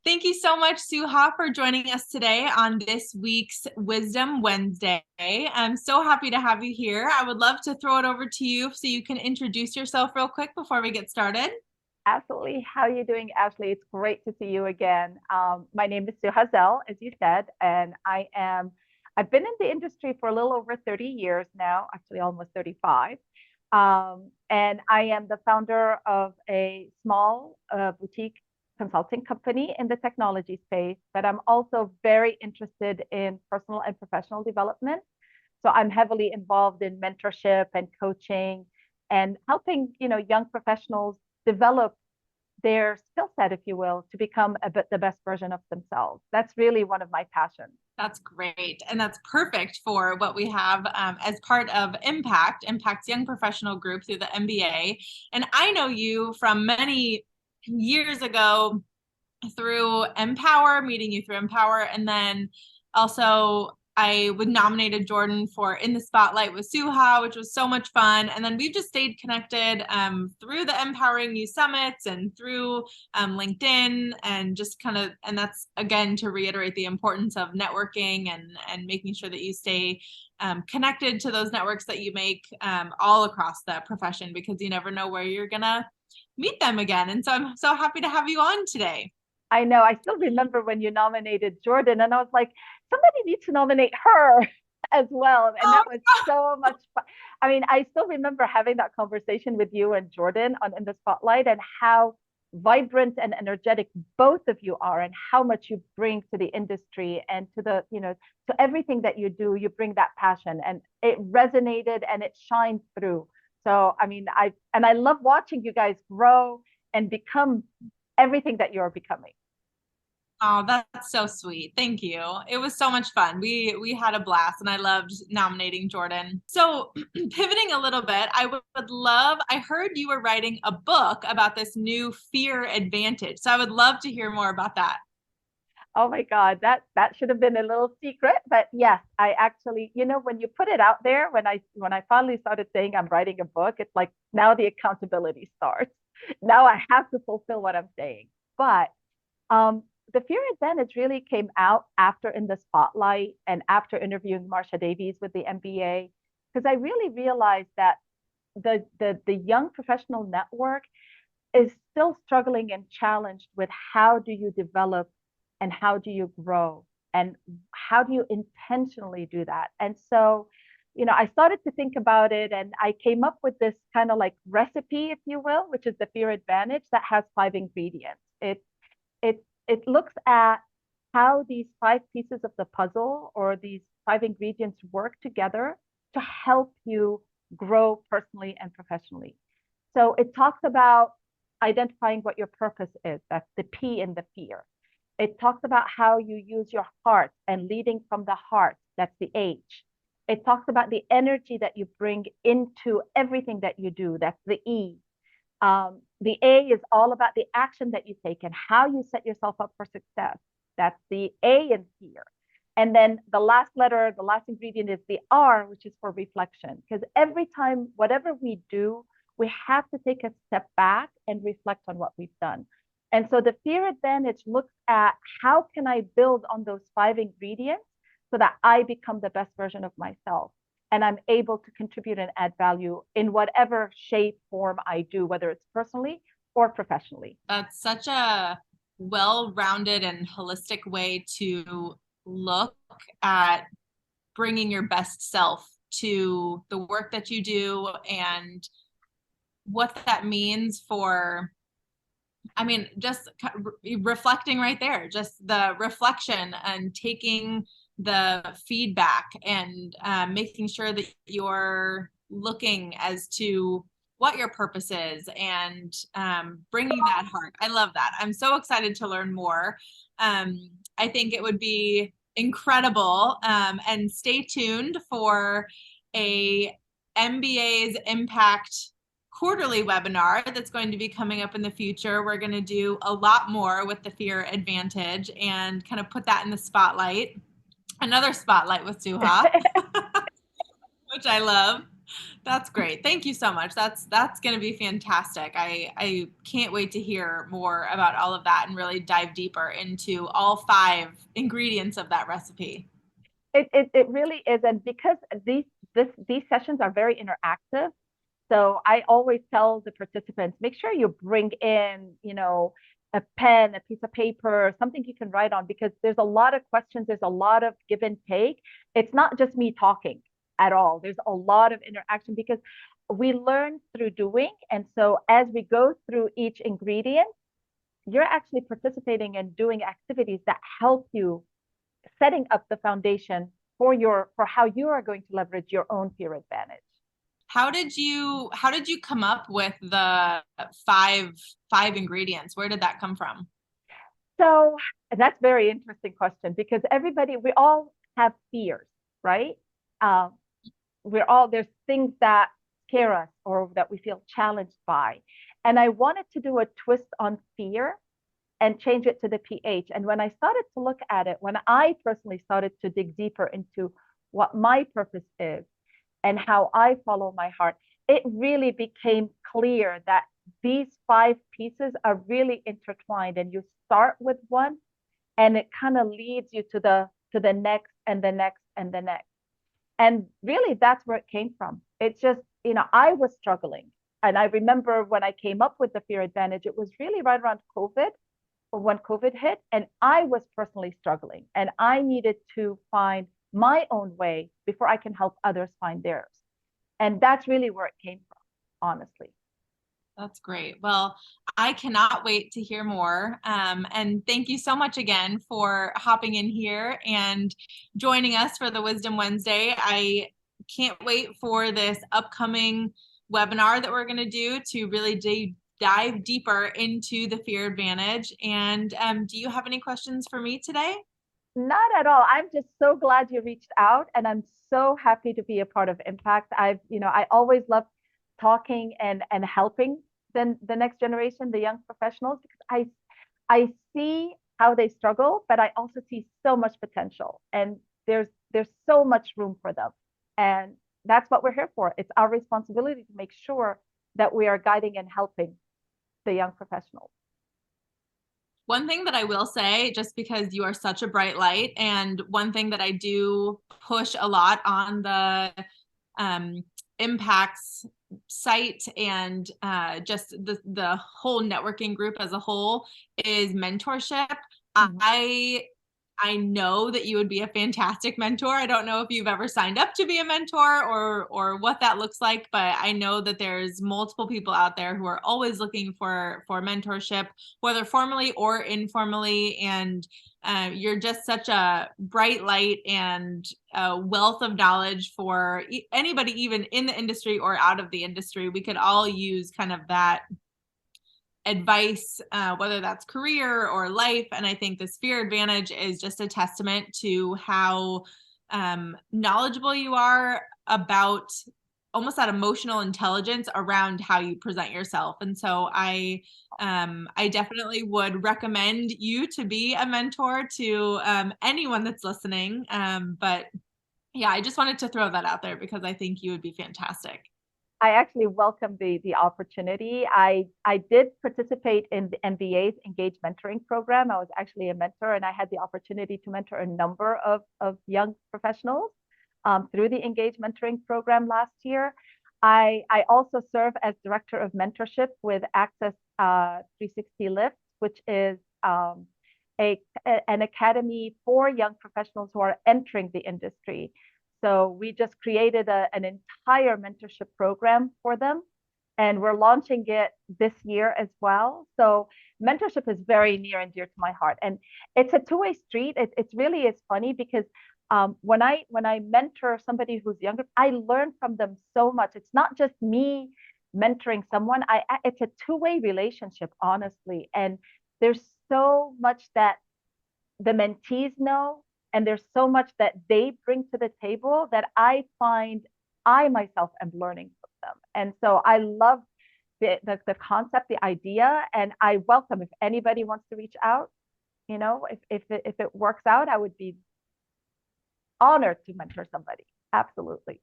Thank you so much, Suha, for joining us today on this week's Wisdom Wednesday. I'm so happy to have you here. I would love to throw it over to you so you can introduce yourself real quick before we get started. Absolutely. How are you doing, Ashley? It's great to see you again. My name is Suha, Zehl, as you said, and I've been in the industry for a little over 30 years now, actually almost 35. And I am the founder of a small boutique consulting company in the technology space, but I'm also very interested in personal and professional development. So I'm heavily involved in mentorship and coaching and helping, young professionals develop their skill set, if you will, to become the best version of themselves. That's really one of my passions. That's great. And that's perfect for what we have as part of mPact, mPact's young professional group through the MBA. And I know you from many years ago through Empower, meeting you through Empower, and then also I would nominated Jordan for In the Spotlight with Suha, which was so much fun. And then we've just stayed connected through the Empowering You Summits and through LinkedIn, and just kind of, and that's again to reiterate the importance of networking and making sure that you stay connected to those networks that you make all across the profession, because you never know where you're gonna meet them again. And so I'm so happy to have you on today. I know. I still remember when you nominated Jordan, and I was like, somebody needs to nominate her as well. And Oh, that was so much fun. I mean, I still remember having that conversation with you and Jordan on In the Spotlight and how vibrant and energetic both of you are and how much you bring to the industry and to to everything that you do. You bring that passion and it resonated and it shined through. So, I mean, I love watching you guys grow and become everything that you're becoming. oh, that's so sweet. Thank you. It was so much fun. We had a blast and I loved nominating Jordan. So, pivoting a little bit, would love, I heard you were writing a book about this new fear advantage. So I would love to hear more about that. Oh my God, that should have been a little secret. But yes, I actually, when you put it out there, when I finally started saying I'm writing a book, it's like now the accountability starts. Now I have to fulfill what I'm saying. But um, the fear advantage really came out after In the Spotlight and after interviewing Marsha Davies with the MBA, because I really realized that the young professional network is still struggling and challenged with how do you develop and how do you grow and how do you intentionally do that. And so, I started to think about it and I came up with this kind of like recipe, if you will, which is the fear advantage that has five ingredients. It looks at how these five pieces of the puzzle or these five ingredients work together to help you grow personally and professionally. So it talks about identifying what your purpose is. That's the P in the fear. It talks about how you use your heart and leading from the heart. That's the H. It talks about the energy that you bring into everything that you do. That's the E. The A is all about the action that you take and how you set yourself up for success. That's the A in fear. And then the last letter, the last ingredient is the R, which is for reflection. Because every time, whatever we do, we have to take a step back and reflect on what we've done. And so the fear advantage looks at how can I build on those five ingredients so that I become the best version of myself and I'm able to contribute and add value in whatever shape, form I do, whether it's personally or professionally. That's such a well-rounded and holistic way to look at bringing your best self to the work that you do and what that means for, I mean, just reflecting right there, just the reflection and taking the feedback and making sure that you're looking as to what your purpose is and bringing that heart. I love that. I'm so excited to learn more. I think it would be incredible. And stay tuned for a MBA's mPact quarterly webinar that's going to be coming up in the future. We're going to do a lot more with the fear advantage and kind of put that in the spotlight. Another spotlight with Suha, which I love. That's great. Thank you so much. That's going to be fantastic. I can't wait to hear more about all of that and really dive deeper into all five ingredients of that recipe. It really is, and because these sessions are very interactive, so I always tell the participants, make sure you bring in, a pen, a piece of paper, something you can write on, because there's a lot of questions, there's a lot of give and take. It's not just me talking at all. There's a lot of interaction because we learn through doing. And so as we go through each ingredient, you're actually participating and doing activities that help you setting up the foundation for how you are going to leverage your own peer advantage. How did you come up with the five ingredients? Where did that come from? So that's a very interesting question because we all have fears, right? Um, there's things that scare us or that we feel challenged by. And I wanted to do a twist on fear and change it to the pH. And when I started to look at it, when I personally started to dig deeper into what my purpose is and how I follow my heart, it really became clear that these five pieces are really intertwined. And you start with one, and it kind of leads you to the next and the next and the next. And really, that's where it came from. It's just, I was struggling. And I remember when I came up with the fear advantage, it was really right around COVID, or when COVID hit, and I was personally struggling. And I needed to find my own way before I can help others find theirs. And that's really where it came from, honestly. That's great. Well, I cannot wait to hear more. And thank you so much again for hopping in here and joining us for the Wisdom Wednesday. I can't wait for this upcoming webinar that we're going to do to really dive deeper into the fear advantage. And do you have any questions for me today? Not at all. I'm just so glad you reached out, and I'm so happy to be a part of mPact. I always love talking and helping the next generation, the young professionals, because I see how they struggle, but I also see so much potential, and there's so much room for them, and that's what we're here for. It's our responsibility to make sure that we are guiding and helping the young professionals. One thing that I will say, just because you are such a bright light, and one thing that I do push a lot on the mPact's site and just the whole networking group as a whole is mentorship. Mhm. I know that you would be a fantastic mentor. I don't know if you've ever signed up to be a mentor or what that looks like, but I know that there's multiple people out there who are always looking for mentorship, whether formally or informally. And you're just such a bright light and a wealth of knowledge for anybody, even in the industry or out of the industry. We could all use kind of that advice, whether that's career or life. And I think this fear advantage is just a testament to how knowledgeable you are about almost that emotional intelligence around how you present yourself. And so I definitely would recommend you to be a mentor to anyone that's listening. But yeah, I just wanted to throw that out there because I think you would be fantastic. I actually welcome the opportunity. I did participate in the MBA's Engage Mentoring program. I was actually a mentor, and I had the opportunity to mentor a number of young professionals through the Engage Mentoring program last year. I also serve as director of mentorship with Access 360 Lift, which is an academy for young professionals who are entering the industry. So we just created an entire mentorship program for them, and we're launching it this year as well. So mentorship is very near and dear to my heart, and it's a two-way street. It really is funny because when I mentor somebody who's younger, I learn from them so much. It's not just me mentoring someone. It's a two-way relationship, honestly, and there's so much that the mentees know, and there's so much that they bring to the table that I find I myself am learning from them. And so I love the concept, the idea, and I welcome if anybody wants to reach out. If it works out, I would be honored to mentor somebody. Absolutely.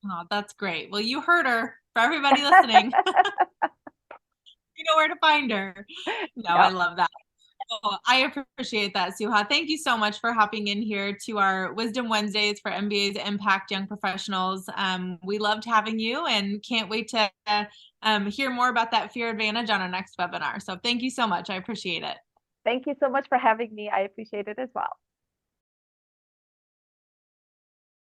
Oh, that's great. Well, you heard her. For everybody listening, you know where to find her. No, I Yep. love that. Oh, I appreciate that, Suha. Thank you so much for hopping in here to our Wisdom Wednesdays for MBA's Impact Young Professionals. We loved having you and can't wait to hear more about that fear advantage on our next webinar. So thank you so much. I appreciate it. Thank you so much for having me. I appreciate it as well.